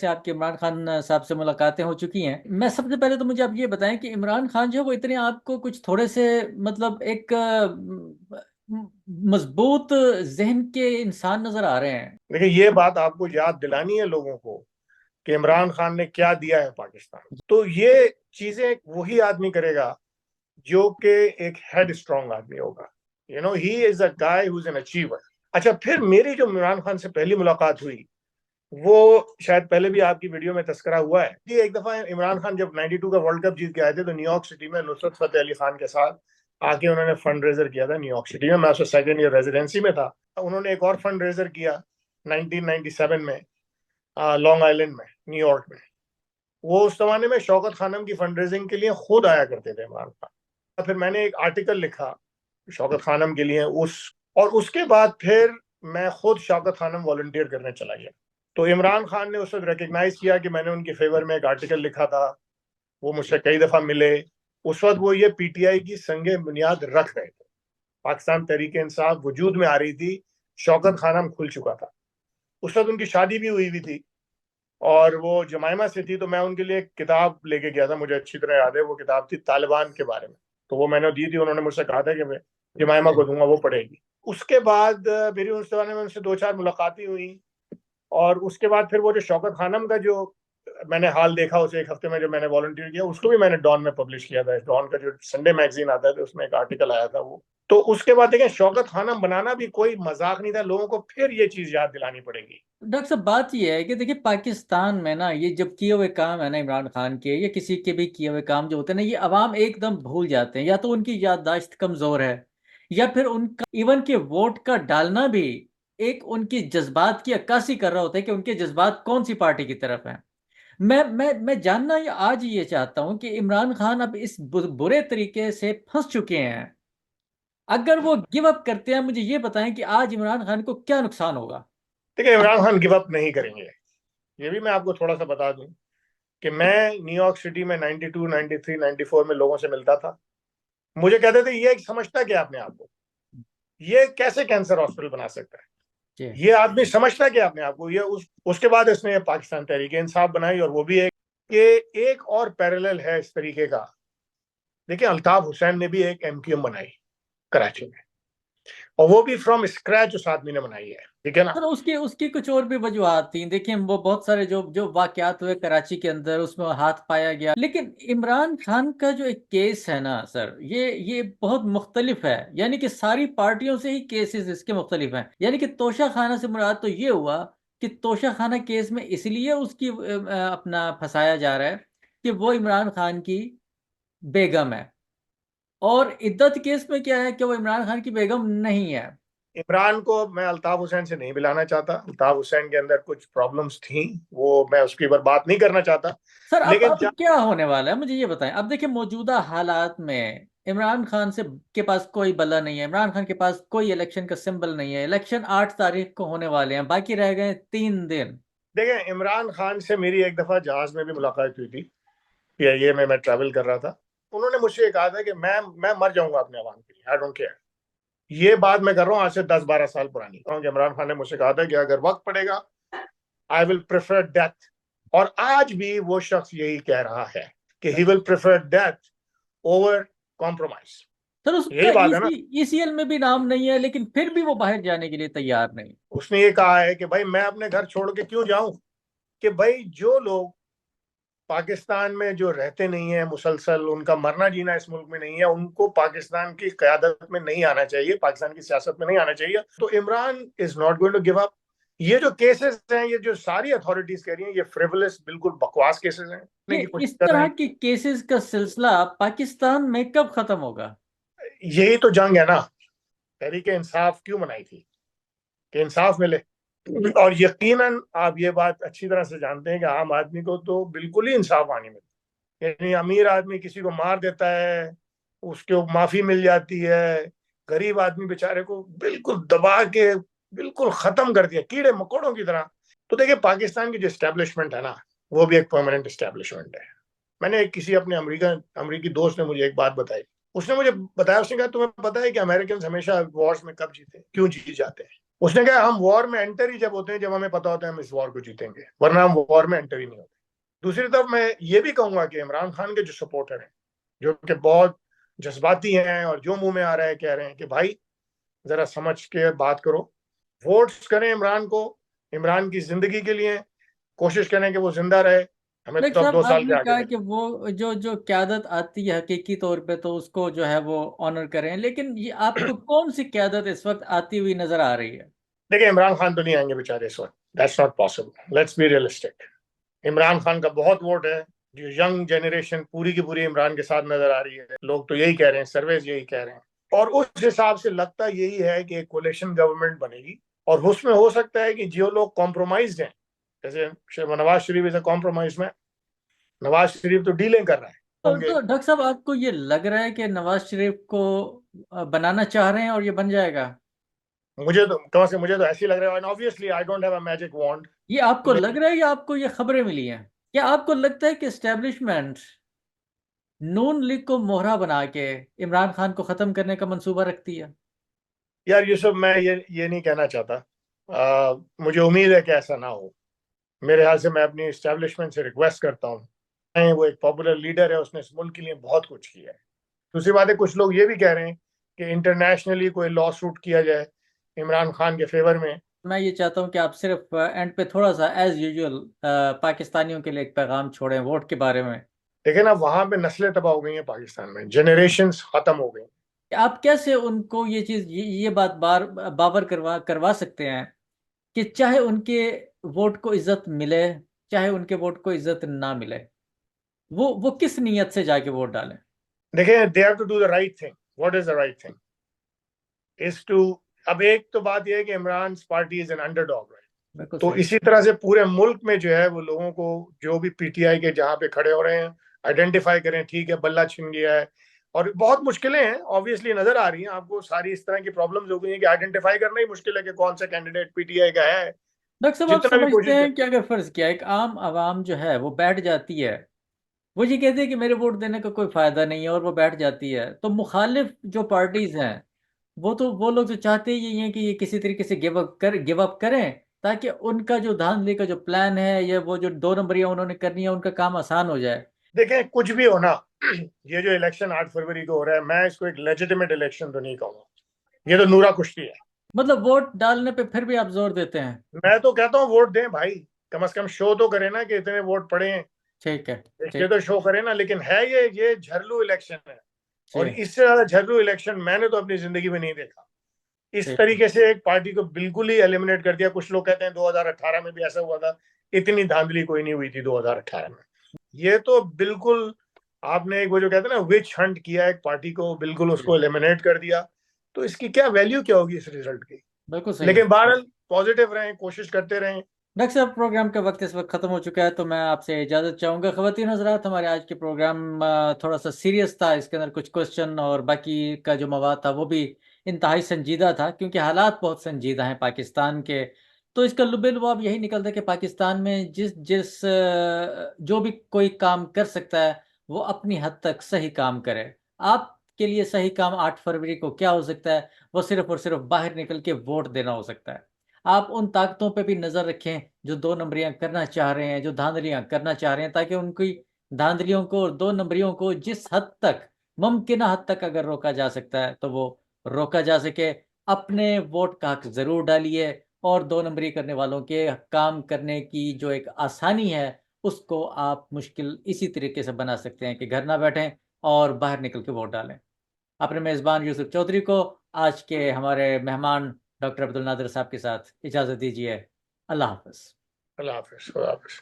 से आपके इमरान खान साहब से मुलाकातें हो चुकी हैं। मैं सबसे पहले तो मुझे आप ये बताएं कि इमरान खान जो है वो इतने आपको कुछ थोड़े से मतलब एक मजबूत जहन के इंसान नजर आ रहे हैं। देखिए, ये बात आपको याद दिलानी है लोगों को कि इमरान खान ने क्या दिया है पाकिस्तान को। तो ये चीजें वही आदमी करेगा जो कि एक हेड स्ट्रांग आदमी होगा। He is a guy who is an achiever. अच्छा, फिर मेरी जो इमरान खान से पहली मुलाकात हुई, वो शायद पहले भी आपकी वीडियो में तस्करा हुआ है कि एक दफा इमरान खान जब 92 का वर्ल्ड कप जीत के आए थे, तो न्यूयॉर्क सिटी में नुसरत फतेह अली खान के साथ आके उन्होंने फंड रेजर किया था न्यूयॉर्क सिटी में। मैं उससे सेकंड ईयर रेजिडेंसी में था। उन्होंने एक और फंड रेजर किया 1997 में, लॉन्ग आइलैंड में, न्यूयॉर्क में। वो उस जमाने में शौकत खानम की फंड रेजिंग के लिए खुद आया करते थे इमरान खान। फिर मैंने एक आर्टिकल लिखा शौकत खानम के लिए, और उसके बाद फिर मैं खुद शौकत खानम वॉलंटियर करने चला गया। तो इमरान खान ने उस वक्त रिकग्नाइज किया कि मैंने उनके फेवर में एक आर्टिकल लिखा था। वो मुझसे कई दफा मिले। उस वक्त वो ये पीटीआई की संगे बुनियाद रख रहे थे। पाकिस्तान तहरीक इंसाफ वजूद में आ रही थी, शौकत खानम खुल चुका था। उस वक्त उनकी शादी भी हुई हुई थी और वो जमाइमा से थी। तो मैं उनके लिए एक किताब लेके गया था, मुझे अच्छी तरह याद है। वो किताब थी तालिबान के बारे में। तो वो मैंने दी थी। उन्होंने मुझसे कहा था कि मैं जमाइमा को दूंगा, वो पढ़ेगी। उसके बाद मेरी उस जमाने में उनसे दो चार मुलाकातें हुई। और उसके बाद फिर वो जो शौकत खानम का जो मैंने हाल देखा, उसे एक हफ्ते में जो मैंने वॉलंटियर किया, उसको भी मैंने डॉन में पब्लिश किया था। डॉन का जो संडे मैगजीन आता है, उसमें एक आर्टिकल आया था वो। तो उसके बाद देखें, शौकत खानम बनाना भी कोई मजाक नहीं था। लोगों को फिर ये चीज याद दिलानी पड़ेगी। डॉक्टर साहब, बात यह है कि देखिए पाकिस्तान में ना ये जब किए हुए काम है ना इमरान खान के या किसी के भी किए हुए काम जो होते हैं ना, ये अवाम एकदम भूल जाते हैं। या तो उनकी याददाश्त कमजोर है या फिर उनका इवन के वोट का डालना भी एक उनकी जज्बात की अक्कासी कर रहा होता है कि उनके जज्बात कौन सी पार्टी की तरफ है। मैं जानना ये आज ये चाहता हूं कि इमरान खान अब इस बुरे तरीके से फंस चुके हैं। अगर वो गिव अप करते हैं, मुझे ये बताएं कि आज इमरान खान को क्या नुकसान होगा। देखिए, इमरान खान गिव अप नहीं करेंगे। ये भी मैं आपको थोड़ा सा बता दूं कि मैं न्यूयॉर्क सिटी में 92, 93, 94 में लोगों से मिलता था। मुझे कहते थे, ये समझता क्या अपने आप को, ये कैसे कैंसर हॉस्पिटल बना सकता है, जी। ये आदमी समझता क्या अपने आप को। ये उसके बाद इसने पाकिस्तान तहरीक इंसाफ बनाई। और वो भी एक और पैरेलल है इस तरीके का। देखिए, अल्ताफ हुसैन ने भी एक एमक्यूएम बनाई कराची में, और वो भी फ्रॉम स्क्रैच उस आदमी ने बनाई है। ठीक है ना। सर, उसकी उसकी कुछ और भी वजूहत थी। देखिए वो बहुत सारे जो जो वाकयात हुए कराची के अंदर उसमें हाथ पाया गया, लेकिन इमरान खान का जो एक केस है ना सर, ये बहुत मुख्तलिफ है। यानी कि सारी पार्टियों से ही केसेस इसके मुख्तलिफ हैं। यानी कि तोशा खाना से मुराद तो ये हुआ कि तोशा खाना केस में इसलिए उसकी अपना फंसाया जा रहा है कि वो इमरान खान की बेगम है। और इद्दत केस में क्या है कि वो इमरान खान की बेगम नहीं है। इमरान को मैं अल्ताफ हुसैन से नहीं मिलाना चाहता। अल्ताफ हुसैन के अंदर कुछ प्रॉब्लम्स थी, वो मैं उसके ऊपर बात नहीं करना चाहता। सर, लेकिन अब क्या होने वाला है मुझे ये बताएं। अब देखिए मौजूदा हालात में इमरान खान से के पास कोई बला नहीं है। इमरान खान के पास कोई इलेक्शन का सिंबल नहीं है। इलेक्शन 8 तारीख को होने वाले हैं, बाकी रह गए 3 दिन। देखें, इमरान खान से मेरी एक दफा जहाज में भी मुलाकात हुई थी। पीआईए में मैं ट्रैवल कर रहा था। उन्होंने मुझसे ये कहा था कि मैं मर जाऊंगा अपने अवाम के लिए, आई डोंट केयर। ये बात मैं कर रहा हूँ आज से 10-12 साल पुरानी। इमरान खान ने मुझसे कहा था कि अगर वक्त पड़ेगा, आई विल प्रेफर डेथ। और आज भी वो शख्स यही कह रहा है कि he will prefer death over compromise. Sir, यही उसका बात है ना। ईसीएल में भी नाम नहीं है, लेकिन फिर भी वो बाहर जाने के लिए तैयार नहीं। उसने ये कहा है कि भाई मैं अपने घर छोड़ के क्यों जाऊं। कि भाई जो लोग पाकिस्तान में जो रहते नहीं है मुसलसल, उनका मरना जीना इस मुल्क में नहीं है, उनको पाकिस्तान की क्यादत में नहीं आना चाहिए, पाकिस्तान की सियासत में नहीं आना चाहिए। तो Imran is not going to give up. ये जो केसेस हैं, ये जो सारी अथॉरिटीज कह रही हैं, ये फ्रिवलेस, बिल्कुल बकवास केसेस हैं, ये की कोशिश इस कर रहे तरह हैं। के केसेस का सिलसिला पाकिस्तान में कब खत्म होगा। यही तो जंग है ना। तहरीक इंसाफ क्यों बनाई थी? कि इंसाफ मिले। और यकीनन आप ये बात अच्छी तरह से जानते हैं कि आम आदमी को तो बिल्कुल ही इंसाफ आनी मिलती। यानी अमीर आदमी किसी को मार देता है, उसको माफी मिल जाती है। गरीब आदमी बेचारे को बिल्कुल दबा के बिल्कुल खत्म कर दिया, कीड़े मकोड़ों की तरह। तो देखिए, पाकिस्तान की जो एस्टेब्लिशमेंट है ना, वो भी एक परमानेंट एस्टेब्लिशमेंट है। मैंने किसी अपने अमरीकी दोस्त ने मुझे एक बात बताई। उसने मुझे बताया, उसने कहा, तुम्हें पता है कि अमेरिकन हमेशा वॉर्स में कब जीते, क्यों जीत जाते हैं? उसने कहा हम वॉर में एंटर ही जब होते हैं जब हमें पता होता है हम इस वॉर को जीतेंगे, वरना हम वॉर में एंटर ही नहीं होते। दूसरी तरफ मैं ये भी कहूंगा कि इमरान खान के जो सपोर्टर हैं, जो कि बहुत जज्बाती हैं और जो मुंह में आ रहा है कह रहे हैं कि भाई जरा समझ के बात करो, वोट्स करें इमरान को, इमरान की जिंदगी के लिए कोशिश करें कि वो जिंदा रहे, हमें लेकिन तो अब साहब 2 साल के आपने आगे कहा मिले। कि वो जो जो क्यादत आती है हकीकी तौर पे तो उसको जो है वो ऑनर करें, लेकिन ये आपको कौन सी क्यादत इस वक्त आती हुई नजर आ रही है? देखिए इमरान खान तो नहीं आएंगे बेचारे इस वक्त, that's not possible, let's be realistic. Imran Khan का बहुत वोट है, जो यंग जनरेशन पूरी की पूरी इमरान के साथ नजर आ रही है, लोग तो यही कह रहे हैं, सर्वेज यही कह रहे हैं, और उस हिसाब से लगता यही है कि एक कोलेशन गवर्नमेंट बनेगी, और उसमें हो सकता है कि जो लोग कॉम्प्रोमाइज हैं, जैसे नवाज शरीफ इज कॉम्प्रोमाइज में, नवाज शरीफ तो डीलिंग कर रहा है होंगे। तो डॉक्टर साहब आपको ये लग रहा है कि नवाज शरीफ को बनाना चाह रहे हैं और ये बन जाएगा? मुझे तो कम से मुझे तो ऐसे ही लग रहा है, obviously I don't have a magic wand. ये आपको लग रहा है या आपको ये खबरें मिली हैं? क्या आपको लगता है कि एस्टेब्लिशमेंट नून लीग को मोहरा बना के इमरान खान को खत्म करने का मंसूबा रखती है? यार यूसुफ, मैं ये नहीं कहना चाहता, मुझे उम्मीद है कि ऐसा ना हो। मेरे ख्याल से मैं अपनी इस्टेब्लिशमेंट से रिक्वेस्ट करता हूँ, वो एक पॉपुलर लीडर है, उसने इस मुल्क के लिए बहुत कुछ किया है। दूसरी बात है, कुछ लोग ये भी कह रहे हैं कि इंटरनेशनली कोई लॉ सूट किया जाए इमरान खान के फेवर में। मैं ये चाहता हूँ कि आप सिर्फ एंड पे थोड़ा सा एज यूजुअल पाकिस्तानियों के लिए एक पैगाम छोड़ें वोट के बारे में। लेकिन अब वहां पे नस्लें तबाह हो गई हैं, पाकिस्तान में जनरेशन खत्म हो गई। कि आप कैसे उनको ये चीज ये बात बावर करवा सकते हैं कि चाहे उनके वोट को इज्जत मिले, चाहे उनके वोट को इज्जत ना मिले, वो किस नीयत से जाके वोट डालें? देखिए, they have to do the right thing. What is the right thing is to, अब एक तो बात यह है कि Imran party is an underdog, right? बिल्कुल तो सही। इसी तरह से पूरे मुल्क में जो है वो लोगों को, जो भी पीटीआई के जहां पे खड़े हो रहे हैं, आइडेंटिफाई करें, ठीक है बल्ला छिन गया है, और बहुत मुश्किलें हैं ऑब्वियसली नजर आ रही हैं आपको, सारी इस तरह की प्रॉब्लम्स हो गई हैं कि आइडेंटिफाई करना ही मुश्किल है कि कौन सा कैंडिडेट पीटीआई का है। डॉक्टर साहब आप जितना भी समझते कोशिश हैं कर, कि अगर फर्ज किया एक आम आवाम जो है वो बैठ जाती है, वो ये कहती है कि मेरे वोट देने का कोई फायदा नहीं है और वो बैठ जाती है, तो मुखालिफ जो पार्टीज हैं वो लोग तो चाहते ही हैं कि ये किसी तरीके से गिव अप करें, ताकि उनका जो धांधली का जो प्लान है या वो जो 2 नंबरियां उन्होंने करनी है उनका काम आसान हो जाए। देखें कुछ भी हो ना, ये जो इलेक्शन 8 फरवरी को हो रहा है, मैं इसको एक लेजिटिमेट इलेक्शन तो नहीं कहूंगा, ये तो नूरा कुश्ती है। मतलब वोट डालने पे फिर भी आप जोर देते हैं? मैं तो कहता हूँ वोट दें भाई, कम से कम शो तो करें ना कि इतने वोट पड़े हैं, ठीक है। इसलिए ठीक। तो शो करें ना। लेकिन है ये झरलू इलेक्शन है, और ठीक। इससे ज्यादा झरलू इलेक्शन मैंने तो अपनी जिंदगी में नहीं देखा। इस ठीक। तरीके से एक पार्टी को बिल्कुल ही एलिमिनेट कर दिया। कुछ लोग कहते हैं 2018 में भी ऐसा हुआ था, इतनी धांधली कोई नहीं हुई थी 2018 में। ये तो बिल्कुल आपने एक वो जो कहते हैं ना विच हंट किया एक पार्टी को, बिल्कुल उसको एलिमिनेट कर दिया। तो इसकी क्या वैल्यू क्या होगी इस रिजल्ट की? बिल्कुल सही। लेकिन बहरहाल पॉजिटिव रहें, कोशिश करते रहें। डॉक्टर साहब प्रोग्राम का वक्त इस वक्त खत्म हो चुका है, तो मैं आपसे इजाजत चाहूंगा। खवातीन हजरात, हमारे आज के प्रोग्राम थोड़ा सा सीरियस था, इसके अंदर कुछ क्वेश्चन और बाकी का जो मवाद था वो भी इंतहाई संजीदा था, क्योंकि हालात बहुत संजीदा हैं पाकिस्तान के। तो इसका लुबे लुबाब यही निकलता है कि पाकिस्तान में जिस जिस जो भी कोई काम कर सकता है वो अपनी हद तक सही काम करे। आपके लिए सही काम 8 फरवरी को क्या हो सकता है? वो सिर्फ और सिर्फ बाहर निकल के वोट देना हो सकता है। आप उन ताकतों पे भी नजर रखें जो 2 नंबरियां करना चाह रहे हैं, जो धांधलियां करना चाह रहे हैं, ताकि उनकी धांधलियों को और 2 नंबरियों को जिस हद तक मुमकिन हद तक अगर रोका जा सकता है तो वो रोका जा सके। अपने वोट का हक जरूर डालिए, और 2 नंबरी करने वालों के काम करने की जो एक आसानी है उसको आप मुश्किल इसी तरीके से बना सकते हैं कि घर ना बैठें और बाहर निकल के वोट डालें। अपने मेज़बान यूसुफ चौधरी को, आज के हमारे मेहमान डॉक्टर अब्दुल नादिर साहब के साथ इजाज़त दीजिए। अल्लाह हाफ़िज़। अल्लाह हाफिज, खुदा हाफिज।